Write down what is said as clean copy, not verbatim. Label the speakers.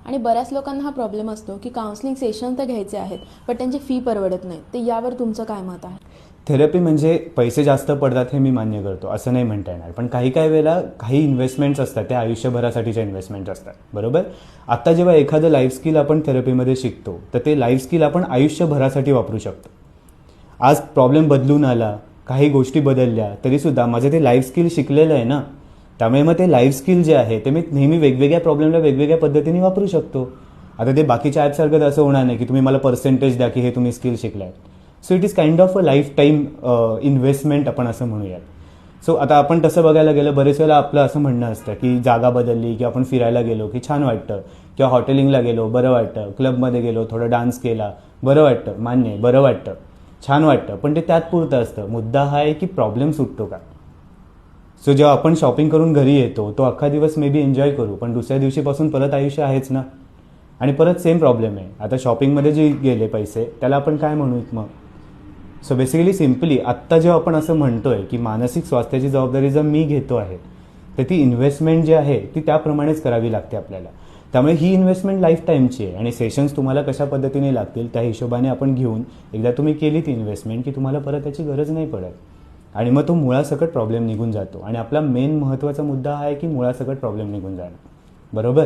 Speaker 1: आणि बऱ्याच लोकांना हा प्रॉब्लेम असतो की काउन्सिलिंग सेशन तर घ्यायचे आहेत पण त्यांची फी परवडत नाही. तर यावर तुमचं काय मत आहे?
Speaker 2: थेरपी म्हणजे पैसे जास्त पडतात हे मी मान्य करतो, असं नाही म्हणता येणार. पण काही काही वेळेला काही इन्व्हेस्टमेंट्स असतात त्या आयुष्यभरासाठीच्या इन्व्हेस्टमेंट्स असतात, बरोबर. आत्ता जेव्हा एखादं लाईफ स्किल आपण थेरपीमध्ये शिकतो तर ते लाईफ स्किल आपण आयुष्यभरासाठी वापरू शकतो. आज प्रॉब्लेम बदलून आला, काही गोष्टी बदलल्या तरीसुद्धा माझं ते लाईफ स्किल शिकलेलं आहे ना, त्यामुळे मग ते लाईफ स्किल जे आहे ते मी नेहमी वेगवेगळ्या प्रॉब्लेमला वेगवेगळ्या पद्धतीने वापरू शकतो. आता ते बाकीच्या ॲपसारखं असं होणार नाही की तुम्ही मला पर्सेंटेज द्या की हे तुम्ही स्किल शिकलाय. So it is kind of a lifetime investment आपण असं म्हणूयात. सो आता आपण तसं बघायला गेलं बरेच वेळेला आपलं असं म्हणणं असतं की जागा बदलली की आपण फिरायला गेलो की छान वाटतं, किंवा हॉटेलिंगला गेलो बरं वाटतं, क्लबमध्ये गेलो थोडं डान्स केला बरं वाटतं, मान्य आहे बरं वाटतं, छान वाटतं, पण ते त्यात पुरतं असतं. मुद्दा हा आहे की प्रॉब्लेम सुटतो का. सो जेव्हा आपण शॉपिंग करून घरी येतो तो अख्खा दिवस मे बी एन्जॉय करू, पण दुसऱ्या दिवशीपासून परत आयुष्य आहेच ना, आणि परत सेम प्रॉब्लेम आहे. आता शॉपिंगमध्ये जे गेले पैसे त्याला आपण काय म्हणूत मग. सो बेसिकली सिम्पली आत्ता जेव्हा आपण असं म्हणतोय की मानसिक स्वास्थ्याची जबाबदारी जर मी घेतो आहे तर ती इन्व्हेस्टमेंट जी आहे ती त्याप्रमाणेच करावी लागते आपल्याला. त्यामुळे ही इन्व्हेस्टमेंट लाईफ टाईमची आहे आणि सेशन्स तुम्हाला कशा पद्धतीने लागतील त्या हिशोबाने आपण घेऊन एकदा तुम्ही केली ती इन्व्हेस्टमेंट की तुम्हाला परत त्याची गरज नाही पडत, आणि मग तो मुळासकट प्रॉब्लेम निघून जातो. आणि आपला मेन महत्त्वाचा मुद्दा हा आहे की मुळासकट प्रॉब्लेम निघून जाणं, बरोबर.